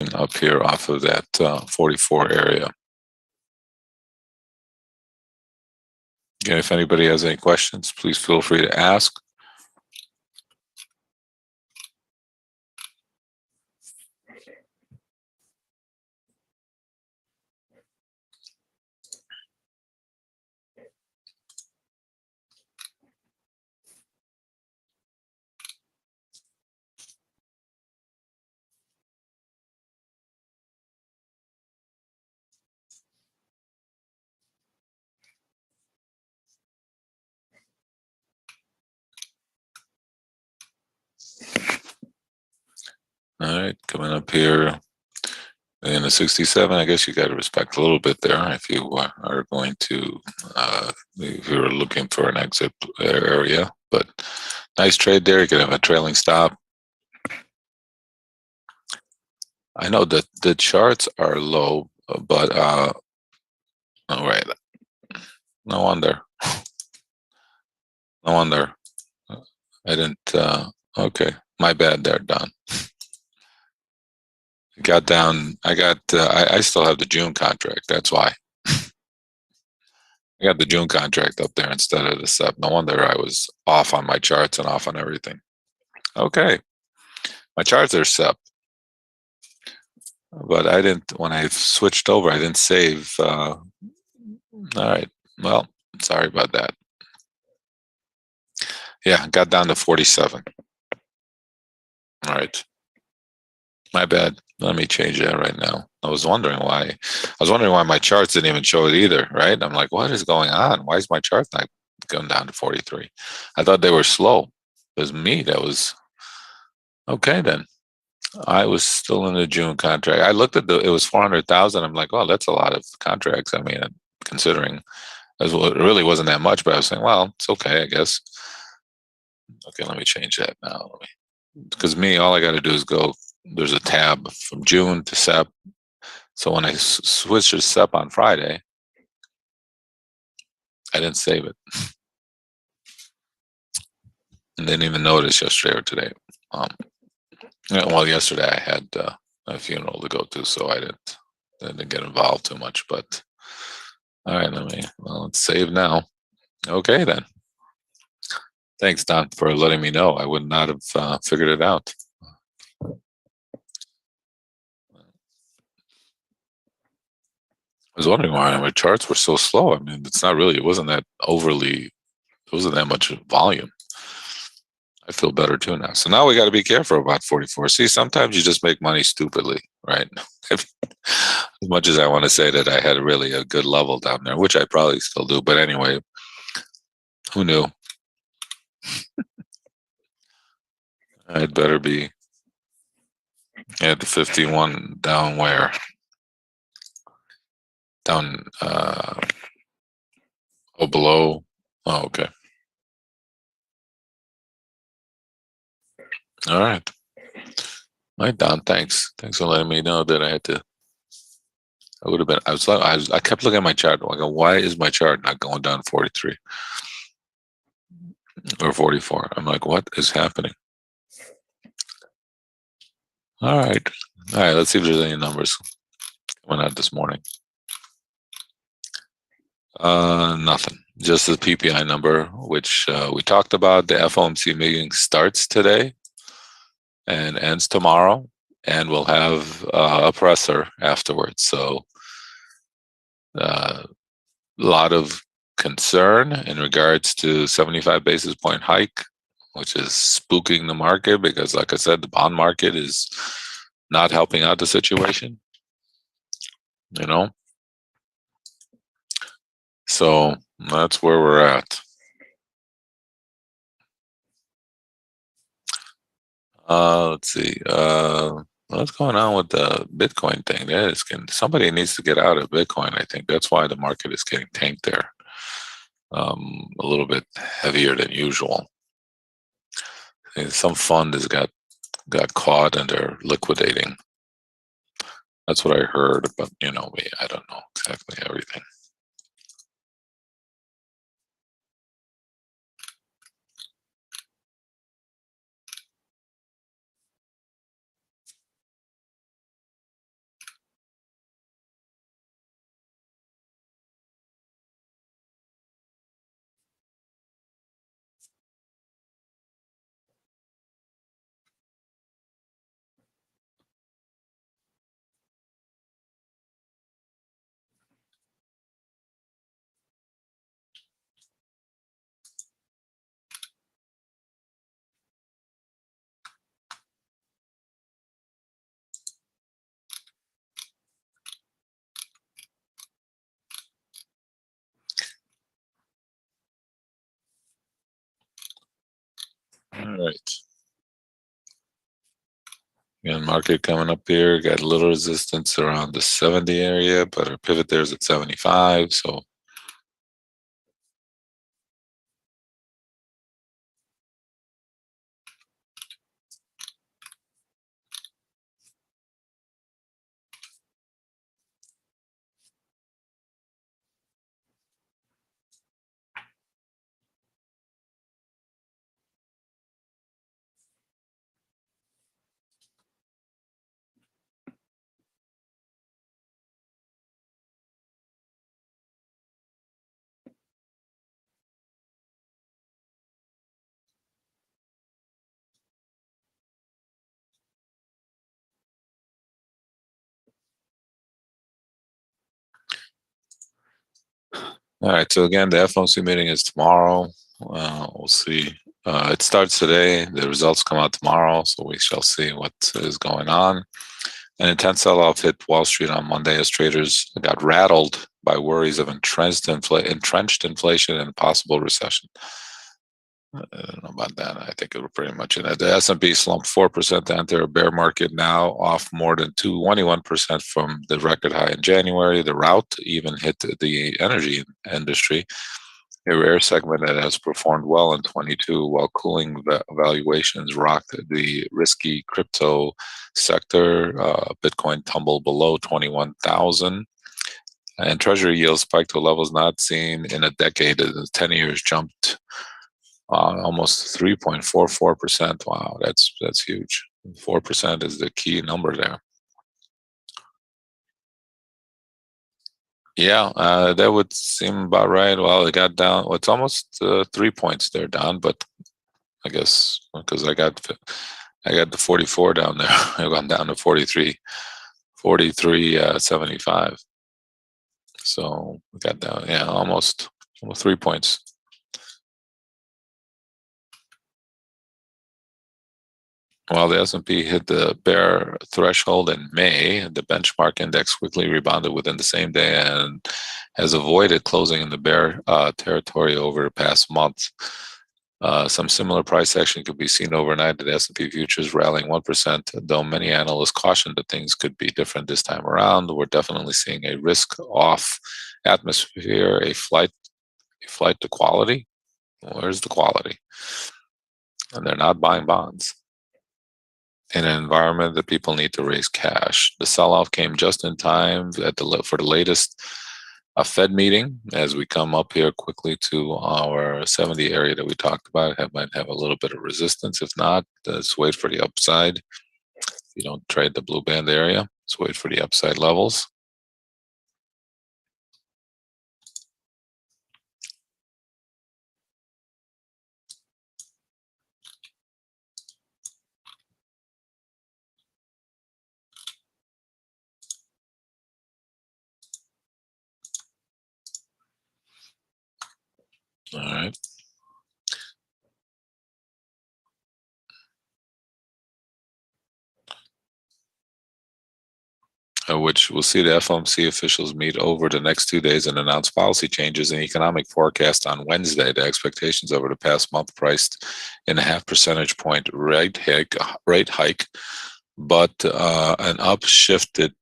coming up here off of that 44 area. Again, if anybody has any questions, please feel free to ask. All right, coming up here in the 67, I guess you got to respect a little bit there if you are going to, if you're looking for an exit area. But nice trade there. You could have a trailing stop. I know that the charts are low, but all right. No wonder. No wonder. I didn't. Okay, my bad there, Don. Got down. I still have the June contract. That's why. I got the June contract up there instead of the SEP. No wonder I was off on my charts and off on everything. Okay, my charts are SEP, but I didn't. When I switched over, I didn't save. All right. Well, sorry about that. Yeah, got down to 47. All right. My bad. Let me change that right now. I was wondering why. I was wondering why my charts didn't even show it either, right? I'm like, what is going on? Why is my chart not going down to 43? I thought they were slow. It was me that was okay then. I was still in the June contract. I looked at it was 400,000. I'm like, oh, that's a lot of contracts. I mean, considering it really wasn't that much, but I was saying, well, it's okay, I guess. Okay, let me change that now. Because all I got to do is go. There's a tab from June to SEP. So when I switched to SEP on Friday, I didn't save it. And didn't even notice yesterday or today. Well, yesterday I had a funeral to go to, so I didn't get involved too much. But all right, let's save now. Okay, then. Thanks, Don, for letting me know. I would not have figured it out. I was wondering why my charts were so slow. I mean, it wasn't that much volume. I feel better too now. So now we got to be careful about 44. See, sometimes you just make money stupidly, right? As much as I want to say that I had really a good level down there, which I probably still do. But anyway, who knew? I'd better be at the 51 down where? Down, below. Oh, okay. All right. All right, Don, thanks. Thanks for letting me know that I would have been, I kept looking at my chart. I go, why is my chart not going down 43 or 44? I'm like, what is happening? All right. All right, let's see if there's any numbers coming out this morning. Nothing. Just the PPI number, which we talked about. The FOMC meeting starts today and ends tomorrow, and we'll have a presser afterwards. So a lot of concern in regards to 75 basis point hike, which is spooking the market because, like I said, the bond market is not helping out the situation, So that's where we're at. Let's see. What's going on with the Bitcoin thing? Somebody needs to get out of Bitcoin. I think that's why the market is getting tanked there. A little bit heavier than usual. Some fund has got caught and they're liquidating. That's what I heard, but I don't know exactly everything. All right. Again, market coming up here, got a little resistance around the 70 area, but our pivot there is at 75. So all right, so again, the FOMC meeting is tomorrow. We'll see. It starts today. The results come out tomorrow, so we shall see what is going on. An intense sell-off hit Wall Street on Monday as traders got rattled by worries of entrenched inflation and a possible recession. I don't know about that. I think it was pretty much in it. The S&P slumped 4% to enter a bear market now, off more than 21% from the record high in January. The rout even hit the energy industry, a rare segment that has performed well in 22, while cooling valuations rocked the risky crypto sector. Bitcoin tumbled below 21,000. And treasury yields spiked to levels not seen in a decade. The 10 years jumped almost 3.44%. Wow, that's huge. 4% is the key number there. Yeah, that would seem about right. Well, it got down. Well, it's almost 3 points there down, but I guess because I got the 44 down there. I gone down to 43, 75. So we got down, yeah, almost 3 points. While the S&P hit the bear threshold in May, the benchmark index quickly rebounded within the same day and has avoided closing in the bear territory over the past month. Some similar price action could be seen overnight. The S&P futures rallying 1%, though many analysts cautioned that things could be different this time around. We're definitely seeing a risk-off atmosphere, a flight to quality. Where's the quality? And they're not buying bonds. In an environment that people need to raise cash. The sell-off came just in time for the latest Fed meeting. As we come up here quickly to our 70 area that we talked about, might have a little bit of resistance. If not, let's wait for the upside. If you don't trade the blue band area, let's wait for the upside levels. All right. Which we'll see the FOMC officials meet over the next 2 days and announce policy changes and economic forecast on Wednesday. The expectations over the past month priced in a 0.5 percentage point rate hike, but an upshifted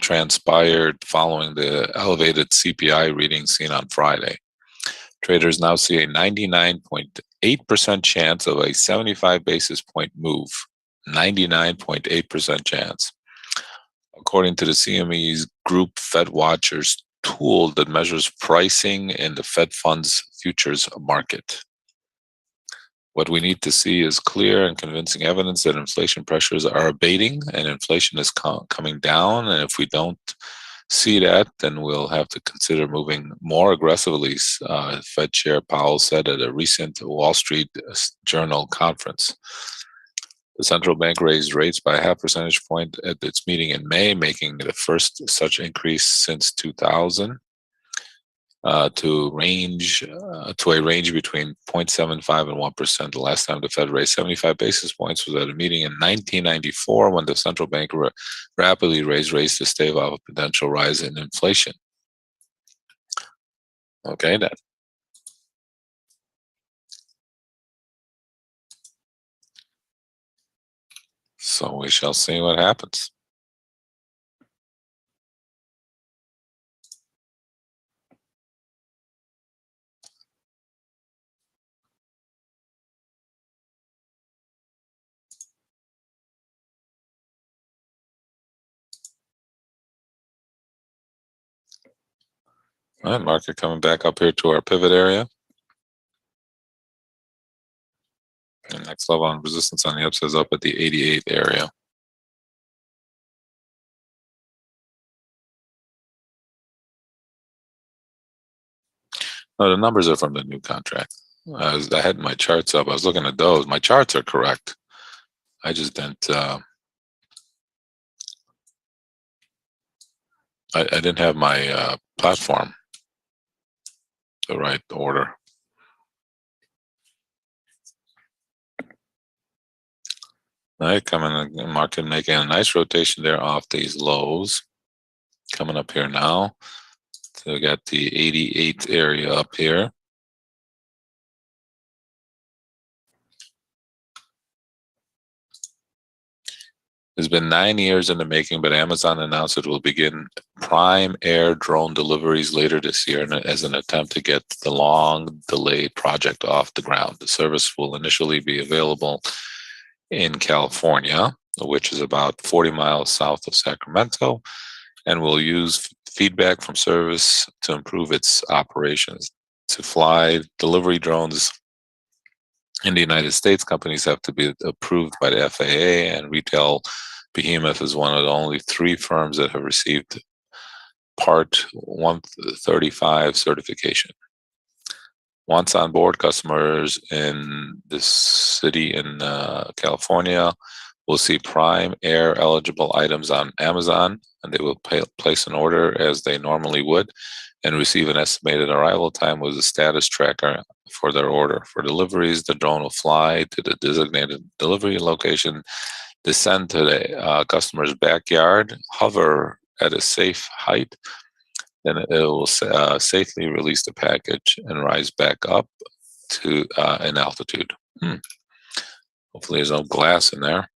transpired following the elevated CPI reading seen on Friday. Traders now see a 99.8% chance of a 75 basis point move. 99.8% chance. According to the CME's Group Fed Watchers tool that measures pricing in the Fed funds futures market. What we need to see is clear and convincing evidence that inflation pressures are abating and inflation is coming down. And if we don't see that, then we'll have to consider moving more aggressively, Fed Chair Powell said at a recent Wall Street Journal conference. The central bank raised rates by a 0.5 percentage point at its meeting in May, making the first such increase since 2000 to a range between 0.75 and 1%. The last time the Fed raised 75 basis points was at a meeting in 1994 when the central bank rapidly raised rates to stave off a potential rise in inflation. Okay, then. So we shall see what happens. All right, market coming back up here to our pivot area. And next level on resistance on the upside is up at the 88 area. No, the numbers are from the new contract. I had my charts up. I was looking at those. My charts are correct. I just didn't. I didn't have my platform the right order. All right, coming in market making a nice rotation there off these lows. Coming up here now. So we got the 88th area up here. It's been 9 years in the making, but Amazon announced it will begin prime air drone deliveries later this year as an attempt to get the long delayed project off the ground. The service will initially be available in California, which is about 40 miles south of Sacramento, and will use feedback from service to improve its operations. To fly delivery drones in the United States, companies have to be approved by the FAA, and Retail Behemoth is one of the only 3 firms that have received Part 135 certification. Once on board, customers in this city in California will see Prime Air eligible items on Amazon, and they will place an order as they normally would and receive an estimated arrival time with a status tracker for their order. For deliveries, the drone will fly to the designated delivery location, descend to the customer's backyard, hover at a safe height, then it will safely release the package and rise back up to an altitude. Hopefully there's no glass in there.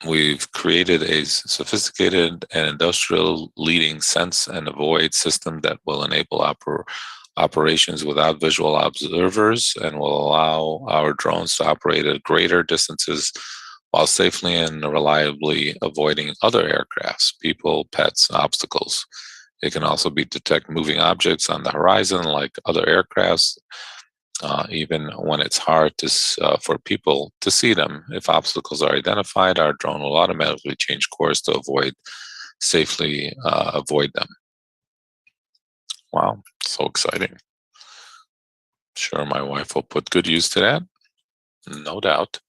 We've created a sophisticated and industrial leading sense and avoid system that will enable operations without visual observers and will allow our drones to operate at greater distances while safely and reliably avoiding other aircrafts, people, pets, obstacles. It can also detect moving objects on the horizon like other aircrafts, even when it's hard for people to see them. If obstacles are identified, our drone will automatically change course to safely avoid them. Wow, so exciting. Sure, my wife will put good use to that, no doubt.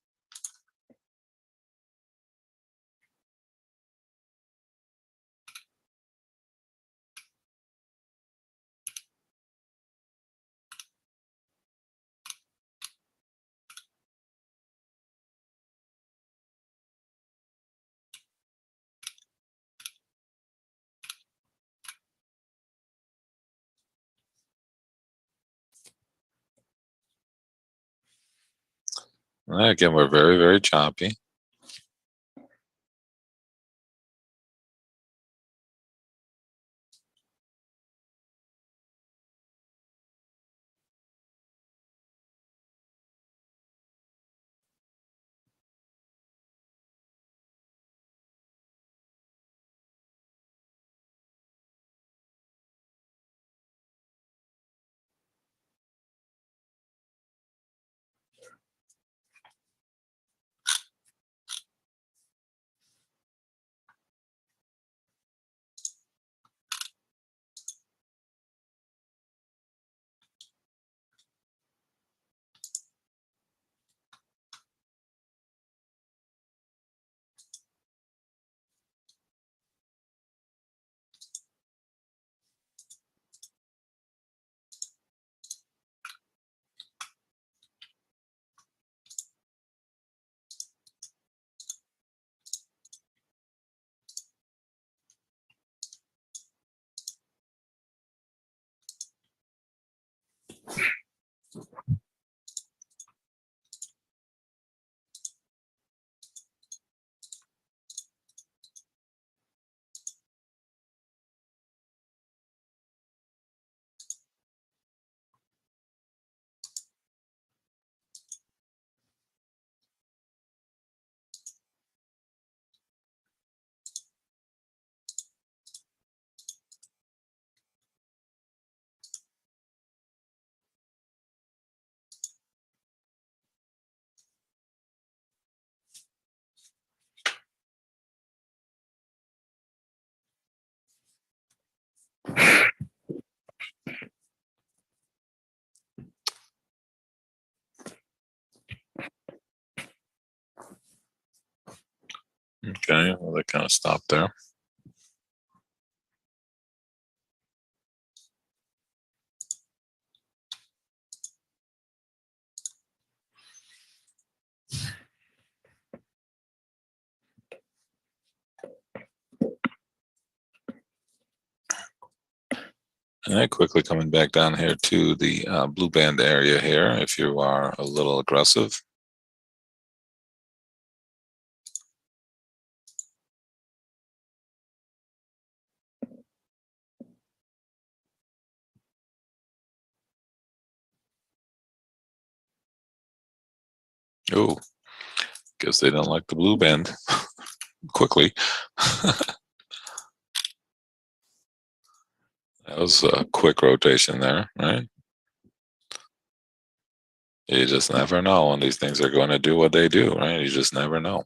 Again, we're very, very choppy. Okay, well, that kind of stopped there. All right, quickly coming back down here to the blue band area here, if you are a little aggressive. Oh, guess they don't like the blue band. Quickly. That was a quick rotation there, right? You just never know when these things are going to do what they do, right? You just never know.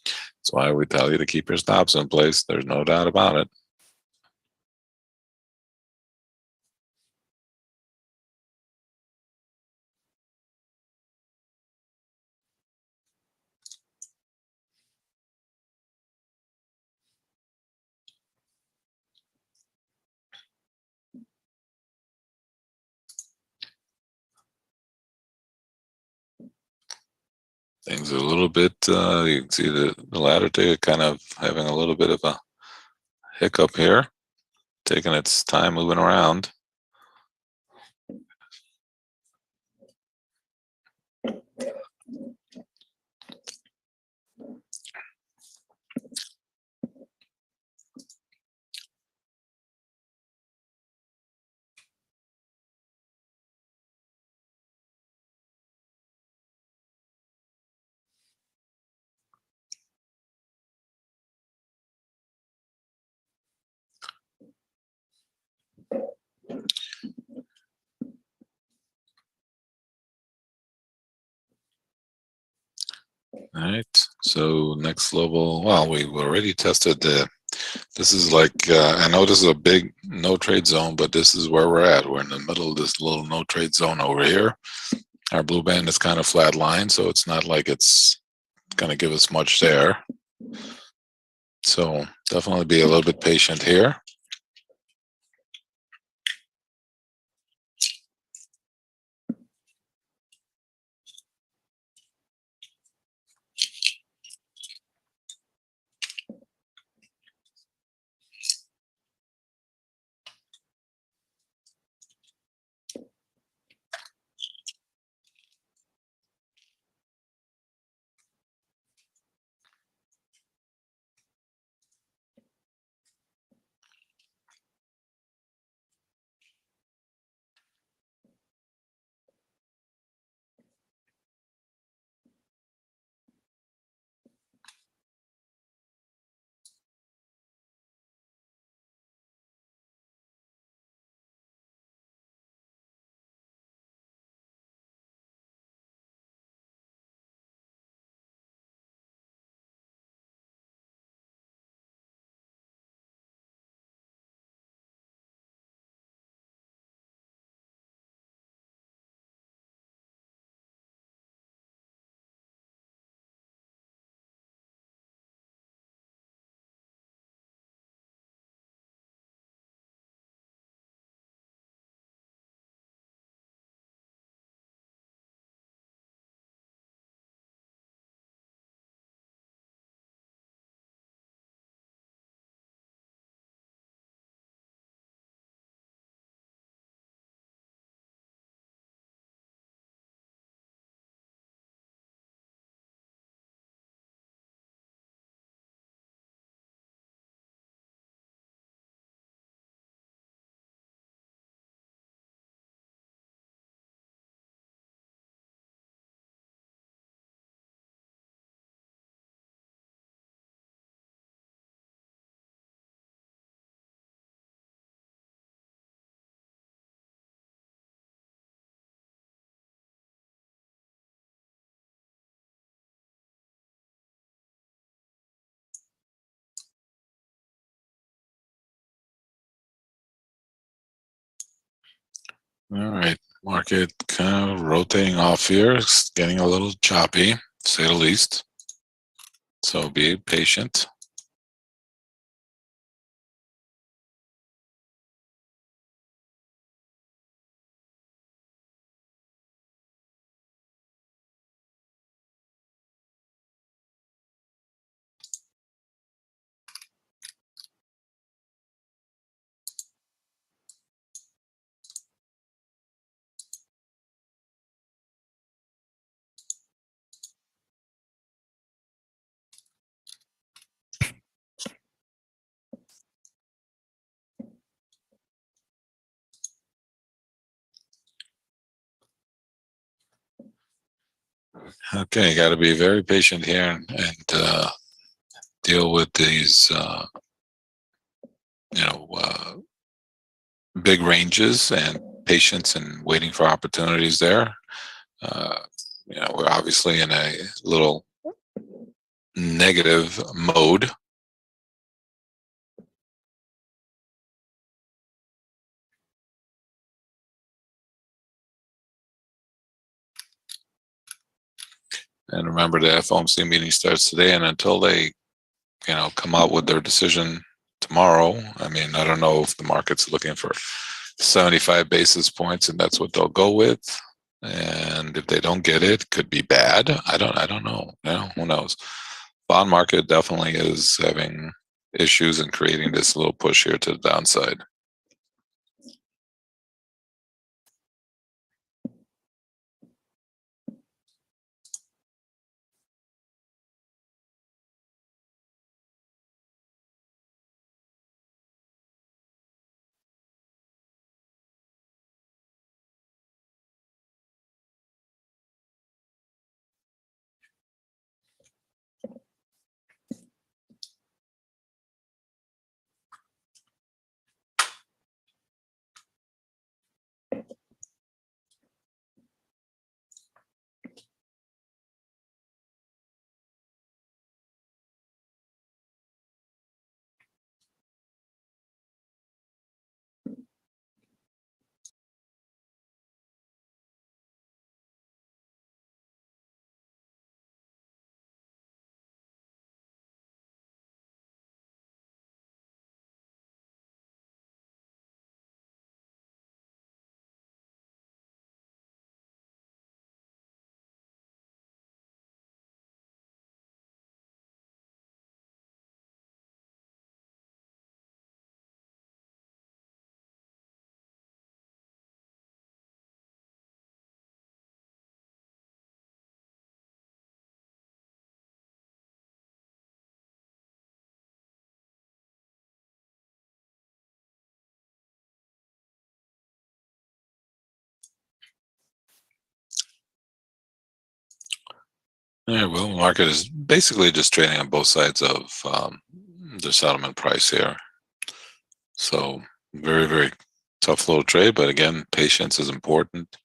That's why we tell you to keep your stops in place. There's no doubt about it. Things are a little bit, you can see the ladder ticket kind of having a little bit of a hiccup here, taking its time moving around. All right, so next level, well, we've already tested this is like, I know this is a big no trade zone, but this is where we're at. We're in the middle of this little no trade zone over here. Our blue band is kind of flat line, so it's not like it's going to give us much there. So definitely be a little bit patient here. All right, market kind of rotating off here. It's getting a little choppy, to say the least. So be patient. Okay, you got to be very patient here and deal with these, big ranges and patience and waiting for opportunities there. Uh, we're obviously in a little negative mode. And remember, the FOMC meeting starts today, and until they, come out with their decision tomorrow, I mean, I don't know if the market's looking for 75 basis points, and that's what they'll go with. And if they don't get it, could be bad. I don't know. Who knows? Bond market definitely is having issues and creating this little push here to the downside. Yeah, well, the market is basically just trading on both sides of the settlement price here. So very, very tough little trade. But again, patience is important.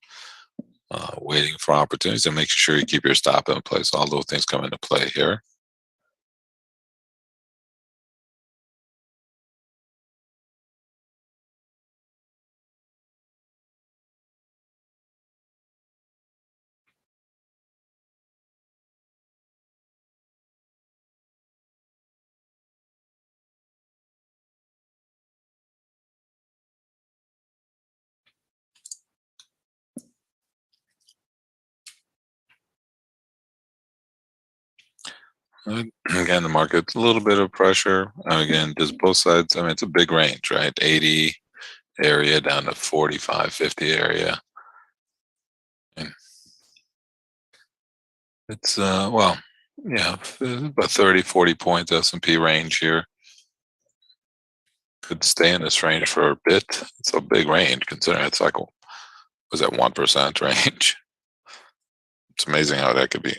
Waiting for opportunities and making sure you keep your stop in place. All those things come into play here. Again, the market's a little bit of pressure. Again, just both sides. I mean, it's a big range, right? 80 area down to 45, 50 area. And it's, well, yeah, about 30, 40 points S&P range here. Could stay in this range for a bit. It's a big range considering it's like, was that 1% range? It's amazing how that could be.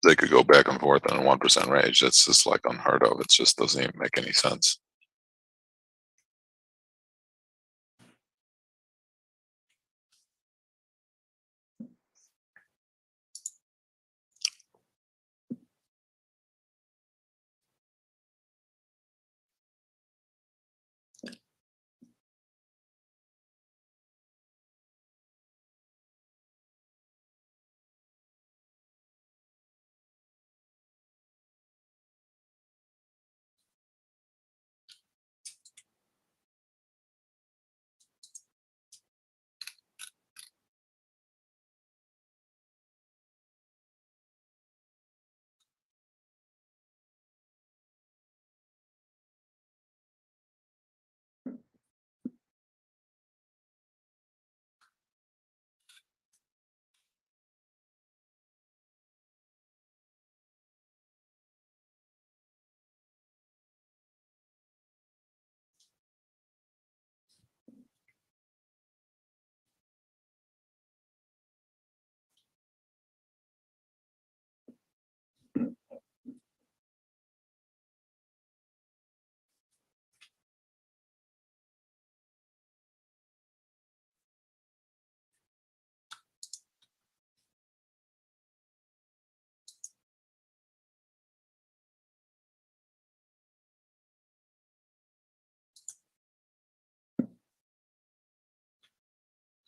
They could go back and forth in a 1% range. That's just like unheard of. It just doesn't even make any sense.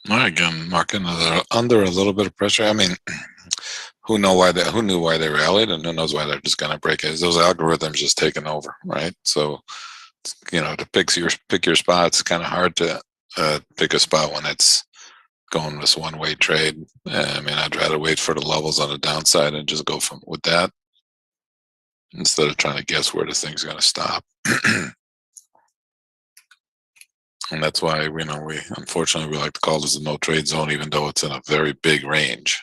All right, again, market under a little bit of pressure. I mean, who knew why they rallied, and who knows why they're just going to break it? Those algorithms just taking over, right? So, to pick your spot, it's kind of hard to pick a spot when it's going this one way trade. I mean, I'd rather wait for the levels on the downside and just go from with that instead of trying to guess where the thing's going to stop. And that's why we unfortunately we like to call this a no trade zone, even though it's in a very big range.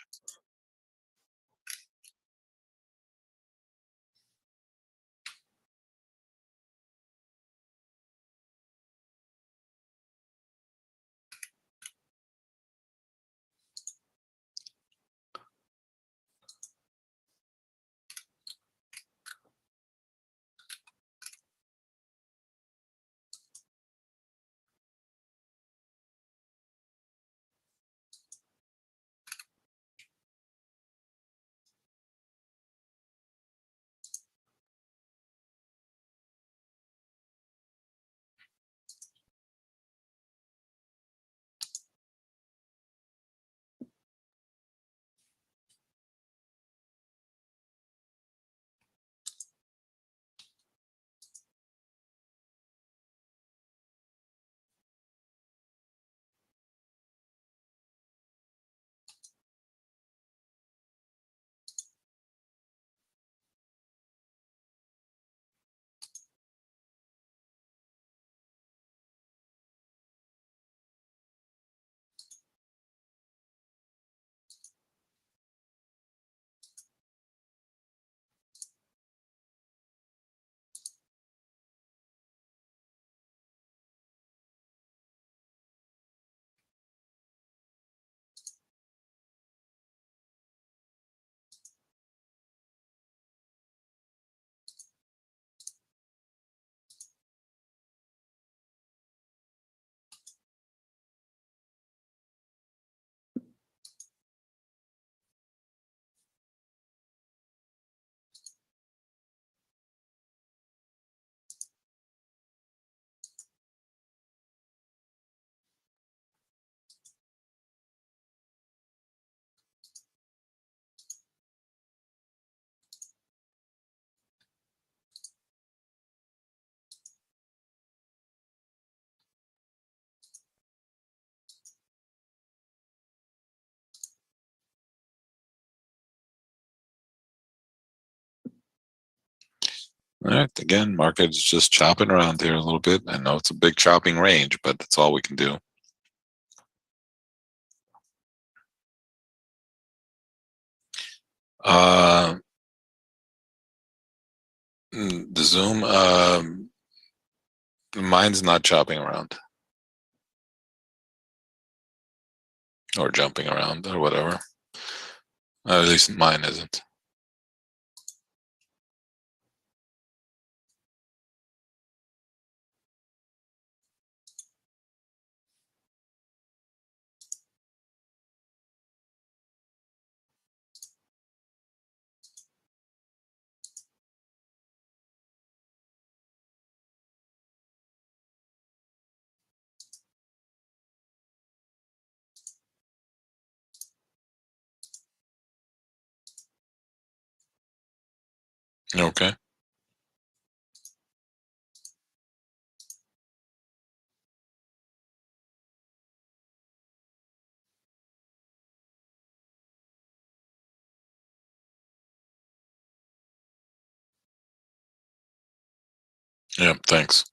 All right, again, market is just chopping around here a little bit. I know it's a big chopping range, but that's all we can do. Uh, the Zoom, mine's not chopping around or jumping around or whatever. At least mine isn't. Okay. Yeah, thanks.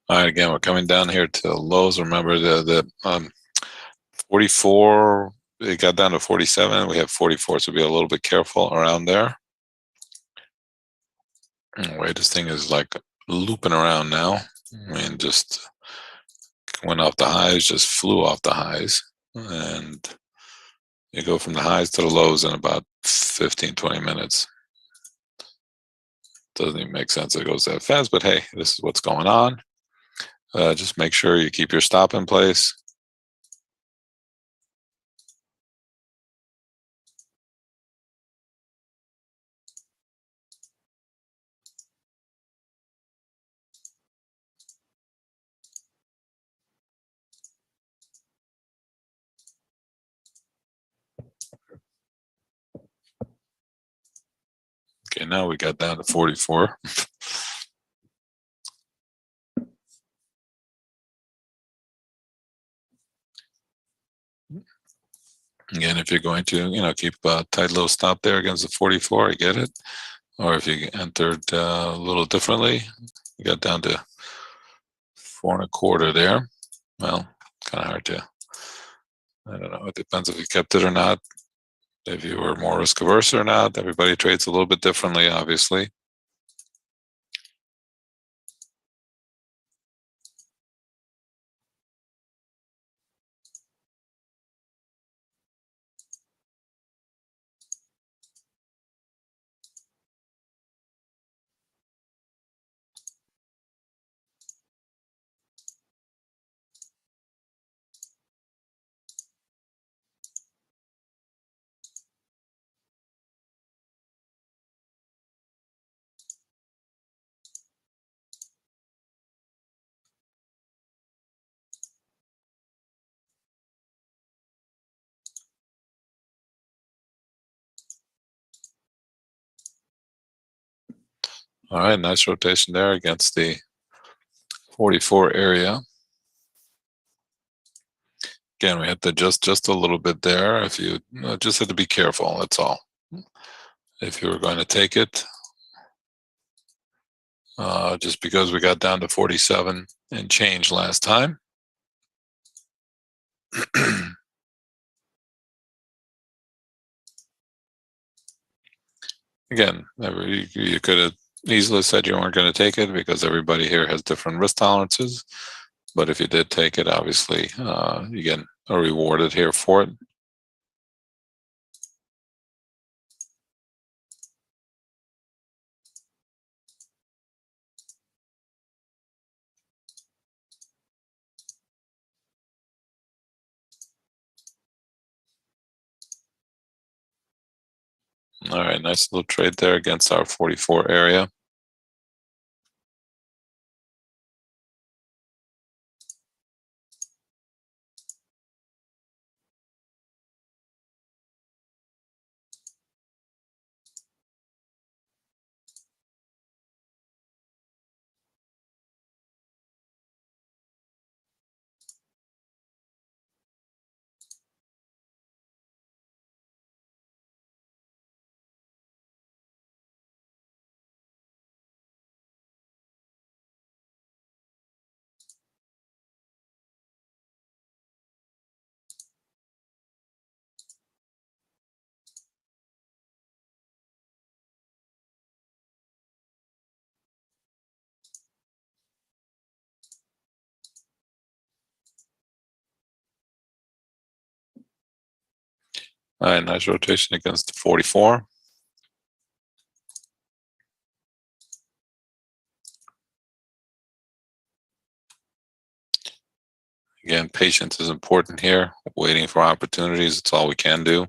All right, again, we're coming down here to lows. Remember the 44, it got down to 47. We have 44, so be a little bit careful around there. Wait, this thing is like looping around now. I mean, just went off the highs, just flew off the highs. And you go from the highs to the lows in about 15, 20 minutes. Doesn't even make sense it goes that fast, but hey, this is what's going on. Just make sure you keep your stop in place. Okay, now we got down to 44. Again, if you're going to, keep a tight little stop there against the 44, I get it. Or if you entered a little differently, you got down to 4.25 there. Well, kind of hard to, I don't know. It depends if you kept it or not. If you were more risk averse or not. Everybody trades a little bit differently, obviously. All right, nice rotation there against the 44 area. Again, we have to adjust just a little bit there. If you just have to be careful, that's all. If you were going to take it, just because we got down to 47 and change last time. Again, you could have easily said you weren't going to take it because everybody here has different risk tolerances. But if you did take it, obviously, you get rewarded here for it. All right, nice little trade there against our 44 area. All right, nice rotation against the 44. Again, patience is important here. Waiting for opportunities, it's all we can do.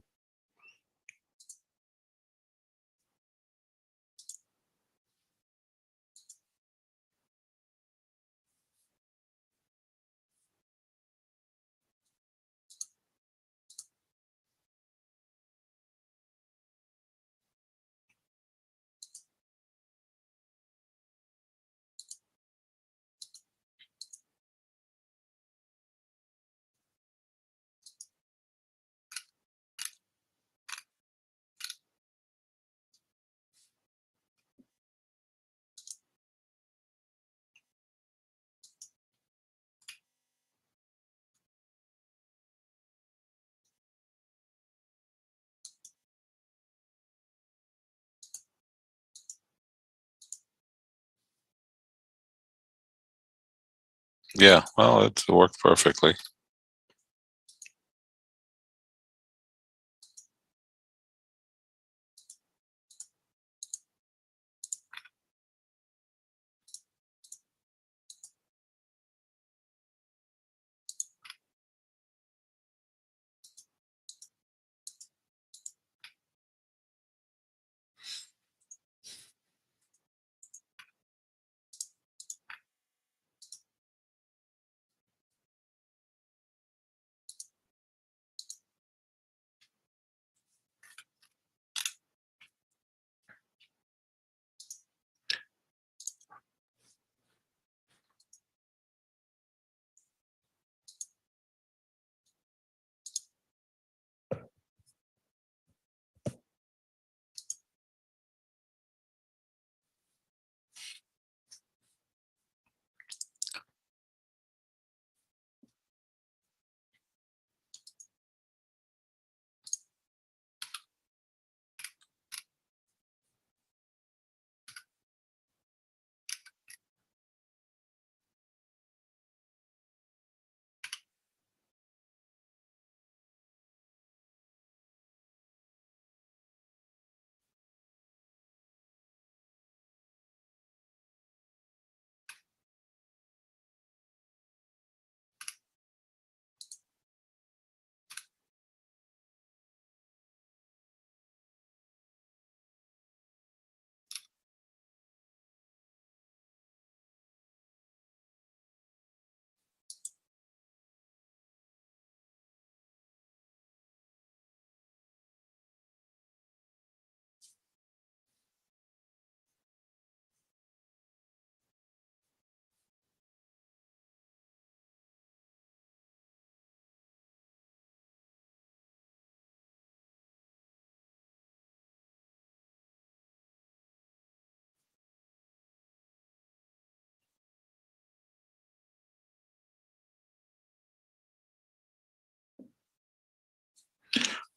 Yeah, well, it worked perfectly.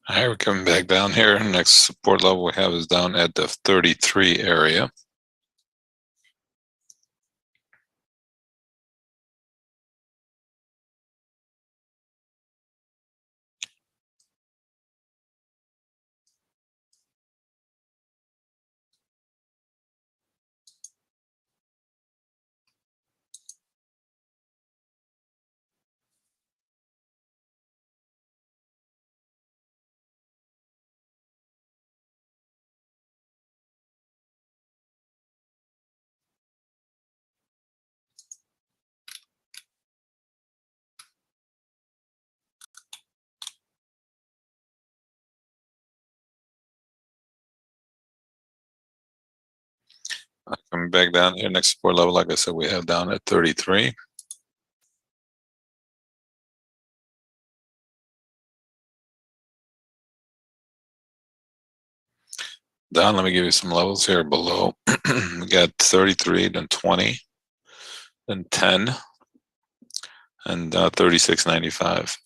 All right, we're coming back down here. Next support level we have is down at the 33 area. Coming back down here, next support level, like I said, we have down at 33. Down, let me give you some levels here below. We got 33, then 20, then 10, and 36.95.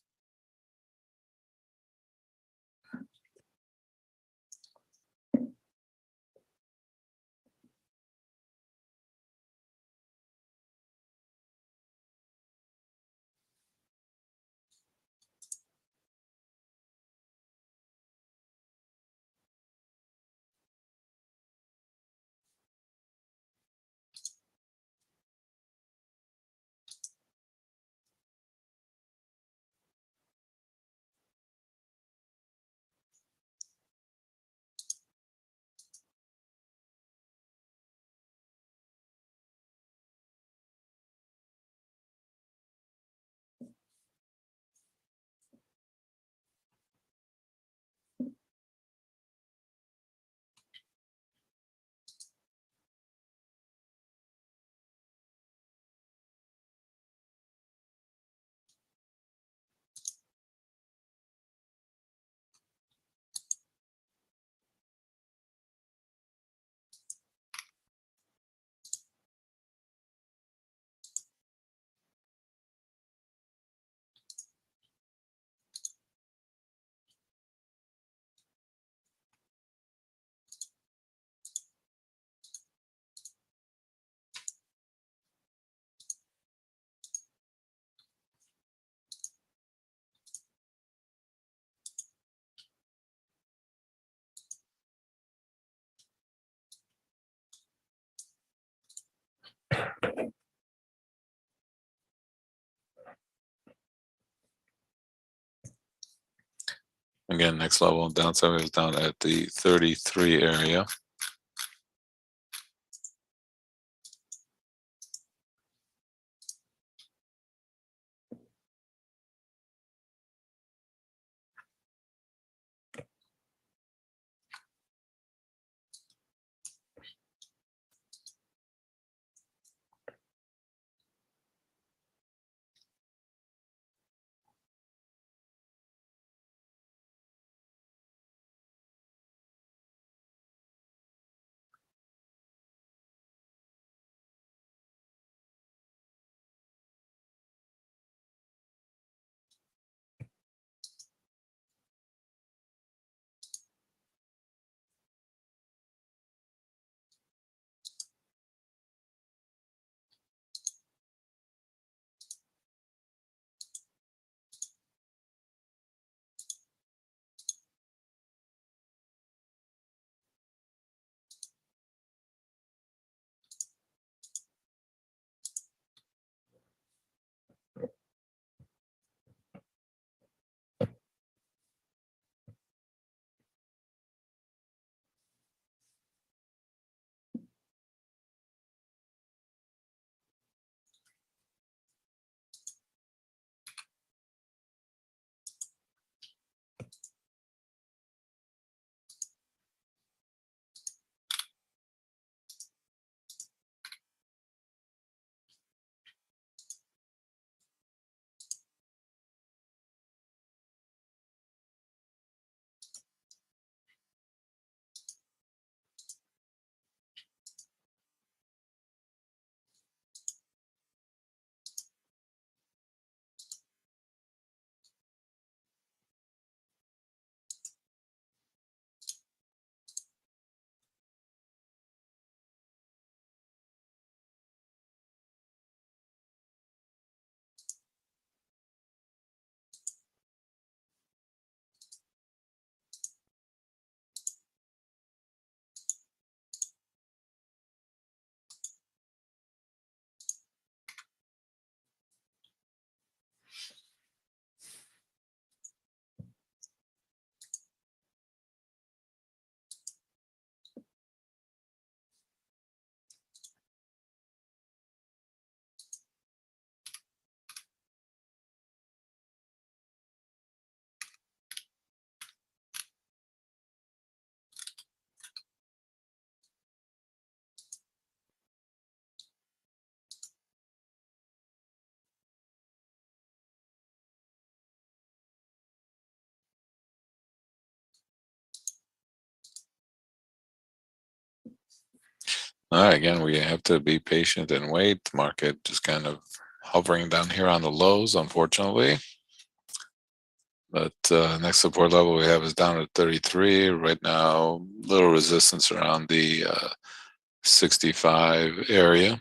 Again, next level downside is down at the 33 area. All right, again, we have to be patient and wait. The market just kind of hovering down here on the lows, unfortunately. But next support level we have is down at 33 right now. Little resistance around the 65 area.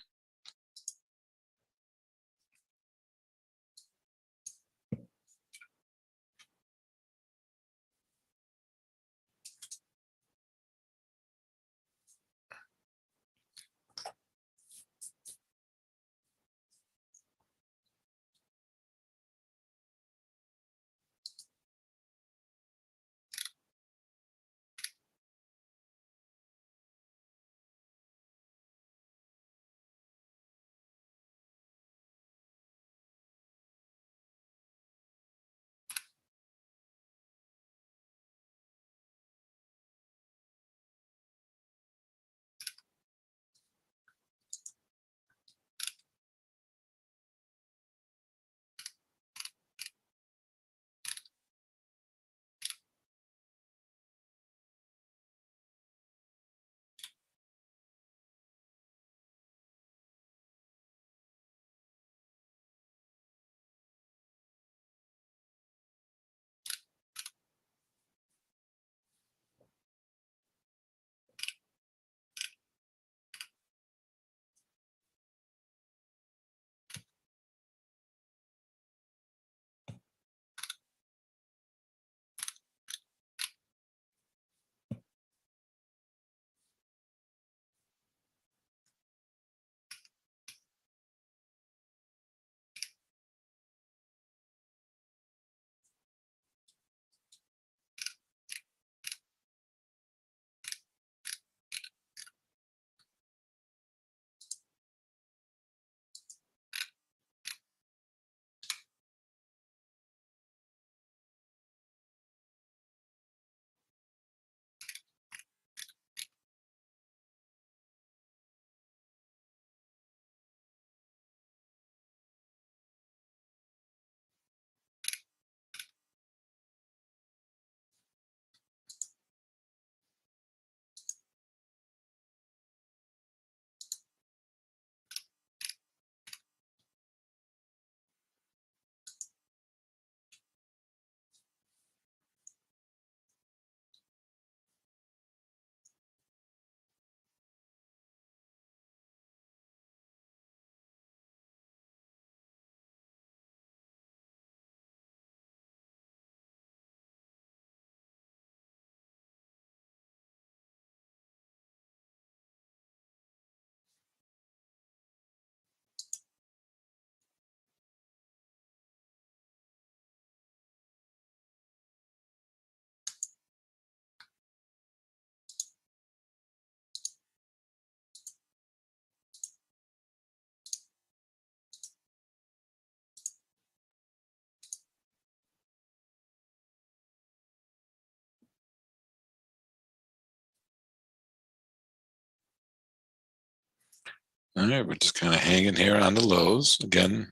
All right, we're just kind of hanging here on the lows. Again,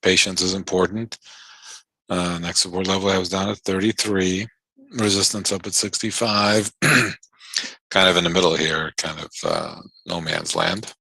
patience is important. Next support level I was down at 33. Resistance up at 65. Kind of in the middle here, kind of no man's land.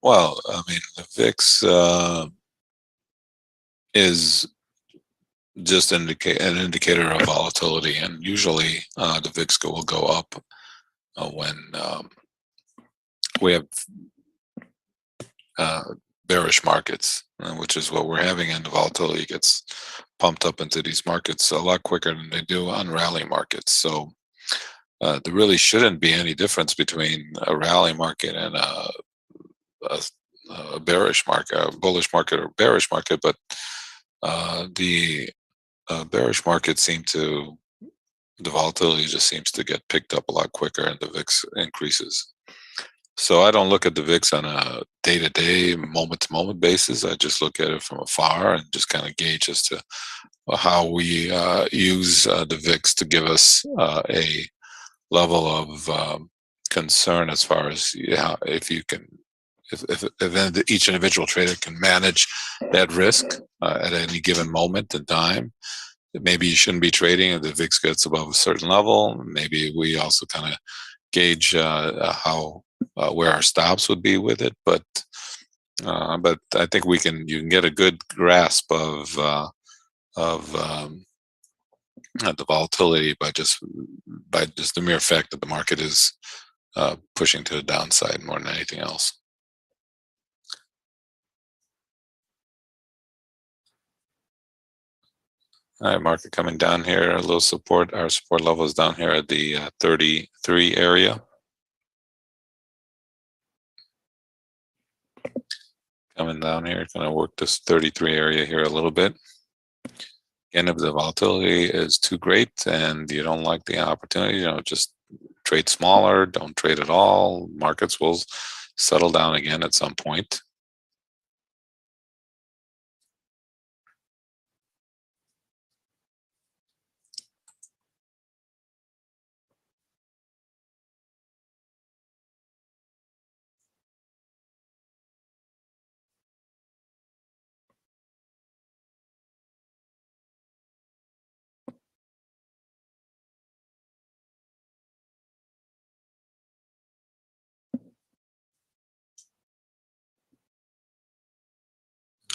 Well, I mean, the VIX is just an indicator of volatility, and usually the VIX will go up when we have uh, bearish markets, which is what we're having, and the volatility gets pumped up into these markets a lot quicker than they do on rally markets. So there really shouldn't be any difference between a rally market and a, a bearish market, a bullish market or bearish market, but the bearish market the volatility just seems to get picked up a lot quicker and the VIX increases. So I don't look at the VIX on a day-to-day, moment-to-moment basis. I just look at it from afar and just kind of gauge as to how we use the VIX to give us a level of concern as far as if you can if each individual trader can manage that risk at any given moment in time, maybe you shouldn't be trading if the VIX gets above a certain level. Maybe we also kind of gauge how where our stops would be with it, but I think you can get a good grasp of the volatility by just the mere fact that the market is pushing to the downside more than anything else. All right, market coming down here, a little support. Our support level is down here at the 33 area. Coming down here, going to work this 33 area here a little bit. Again, if the volatility is too great and you don't like the opportunity, just trade smaller, don't trade at all. Markets will settle down again at some point.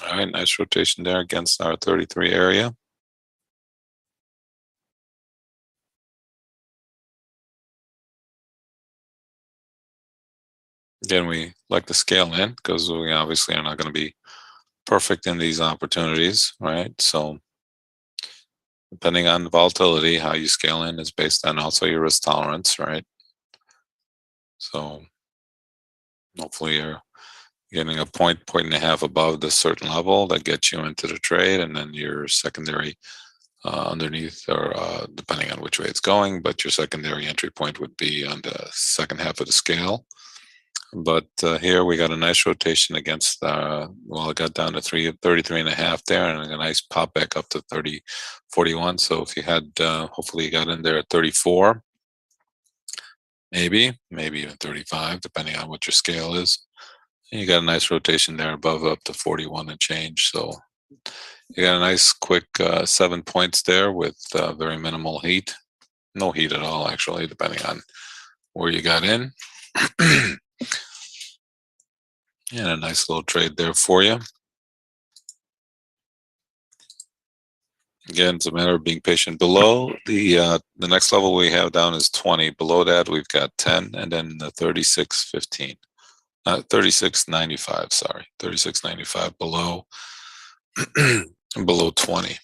All right, nice rotation there against our 33 area. Again, we like to scale in because we obviously are not going to be perfect in these opportunities, right? So depending on the volatility, how you scale in is based on also your risk tolerance, right? So hopefully you're getting a point and a half above the certain level that gets you into the trade, and then your secondary underneath, or depending on which way it's going, but your secondary entry point would be on the second half of the scale. But here we got a nice rotation against, well, it got down to 33 and a half there, and a nice pop back up to 30.41. So if you had, hopefully you got in there at 34, maybe even 35, depending on what your scale is. And you got a nice rotation there above up to 41 and change. So you got a nice quick 7 points there with very minimal heat. No heat at all, actually, depending on where you got in. And a nice little trade there for you. Again, it's a matter of being patient. Below the next level we have down is 20. Below that we've got 10, and then the 36.15, 36.95. Sorry, 36.95 below below 20.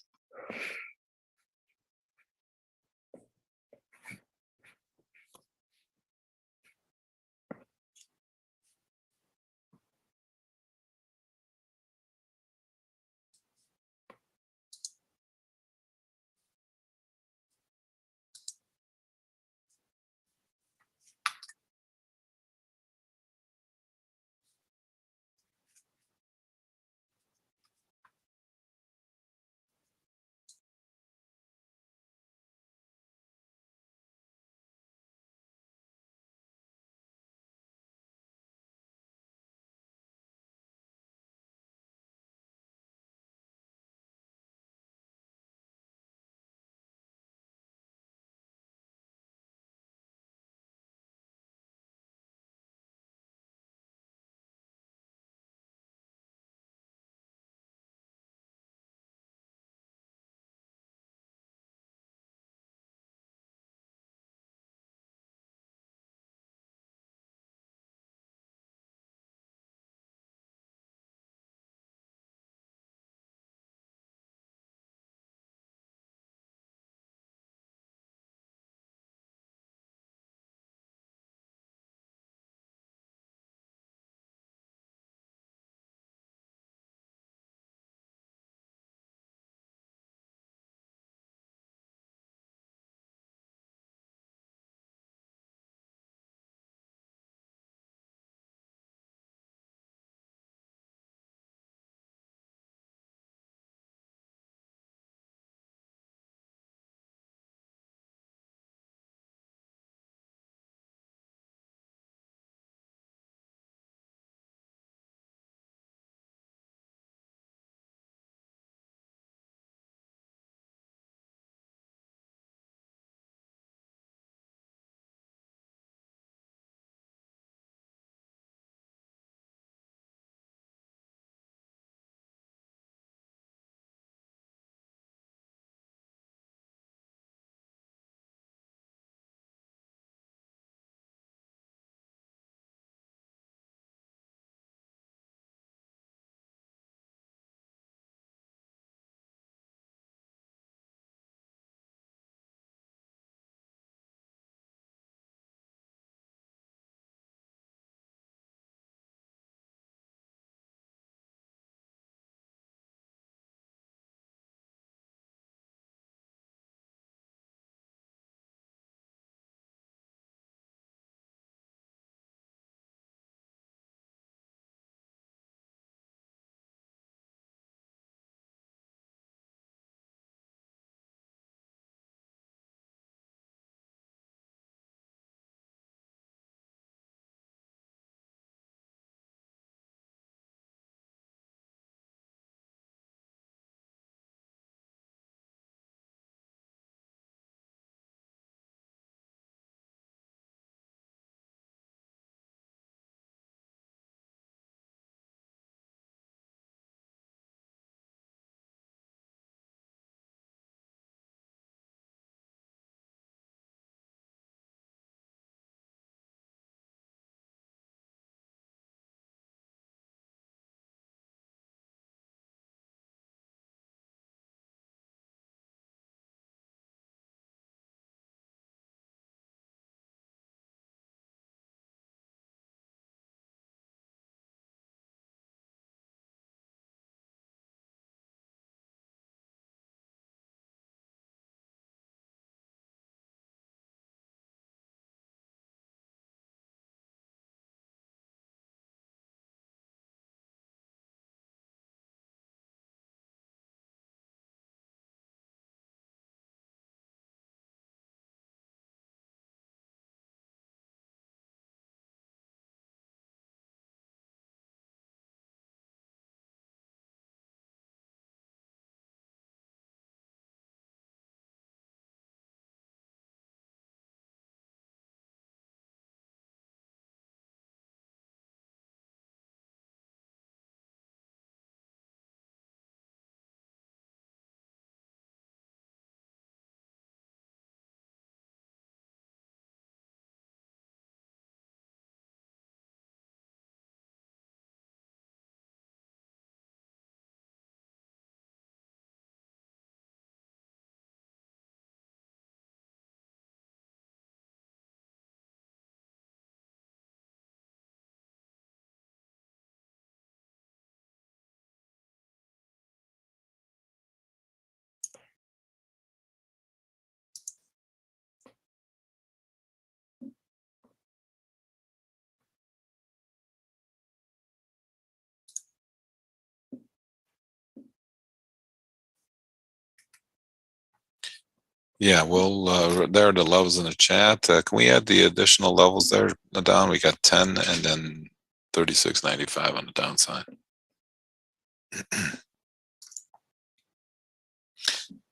Yeah, well, there are the levels in the chat. Can we add the additional levels there down? We got 10 and then 36.95 on the downside.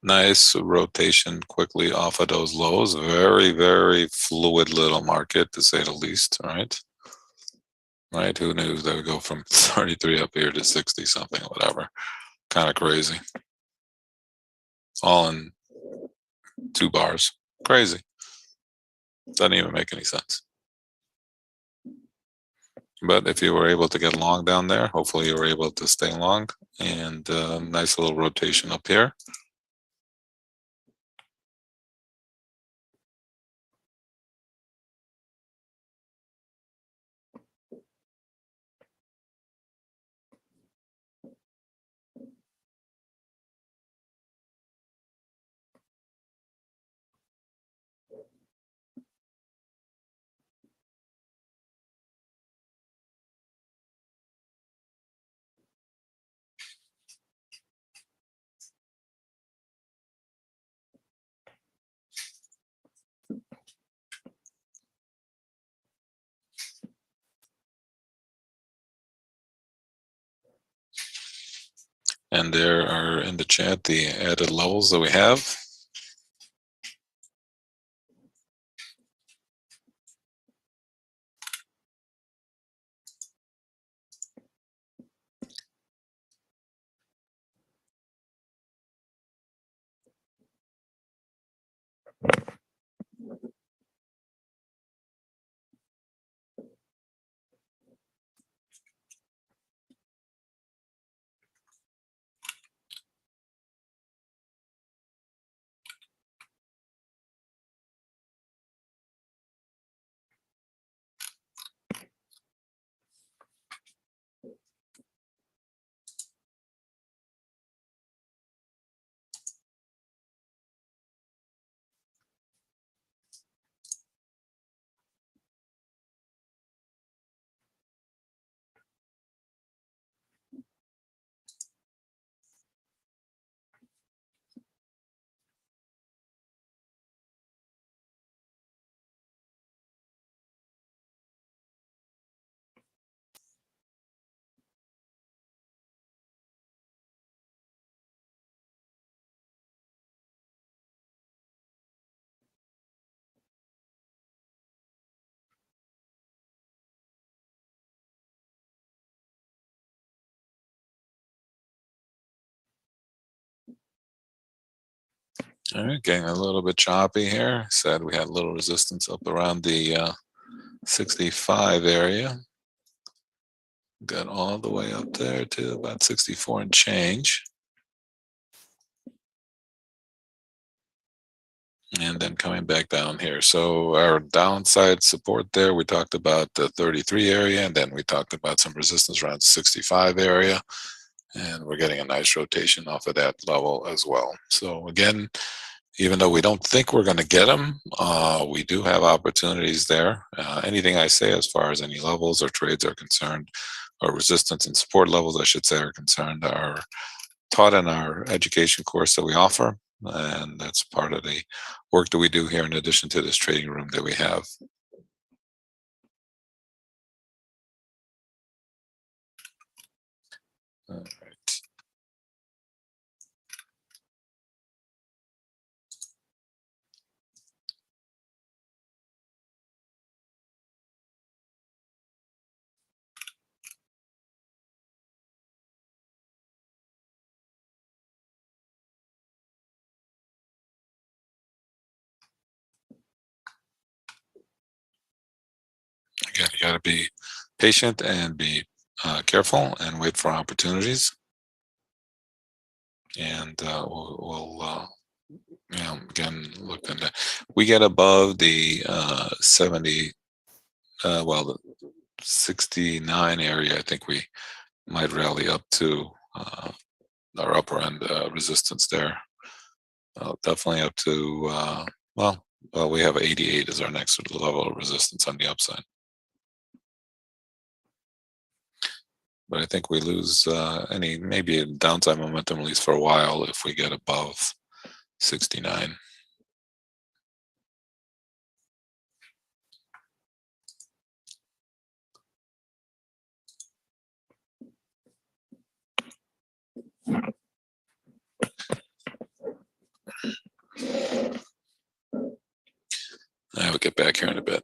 Nice rotation quickly off of those lows. Very, very fluid little market, to say the least. All right. Right. Who knew that would go from 33 up here to 60 something, whatever. Kind of crazy. All in 2 bars. Crazy. Doesn't even make any sense. But if you were able to get long down there, hopefully you were able to stay long. And nice little rotation up here. And there are in the chat the added levels that we have. All right, getting a little bit choppy here. Said we had a little resistance up around the 65 area. Got all the way up there to about 64 and change. And then coming back down here. So our downside support there, we talked about the 33 area, and then we talked about some resistance around the 65 area. And we're getting a nice rotation off of that level as well. So again, even though we don't think we're going to get them, we do have opportunities there. Anything I say as far as any levels or trades are concerned, or resistance and support levels, I should say, are concerned, are taught in our education course that we offer. And that's part of the work that we do here in addition to this trading room that we have. All right. Again, you got to be patient and be careful and wait for opportunities. And we'll again, look in we get above the 70, well, the 69 area, I think we might rally up to our upper end resistance there. Definitely up to, well, we have 88 as our next level of resistance on the upside. But I think we lose maybe downside momentum, at least for a while, if we get above 69. back here in a bit.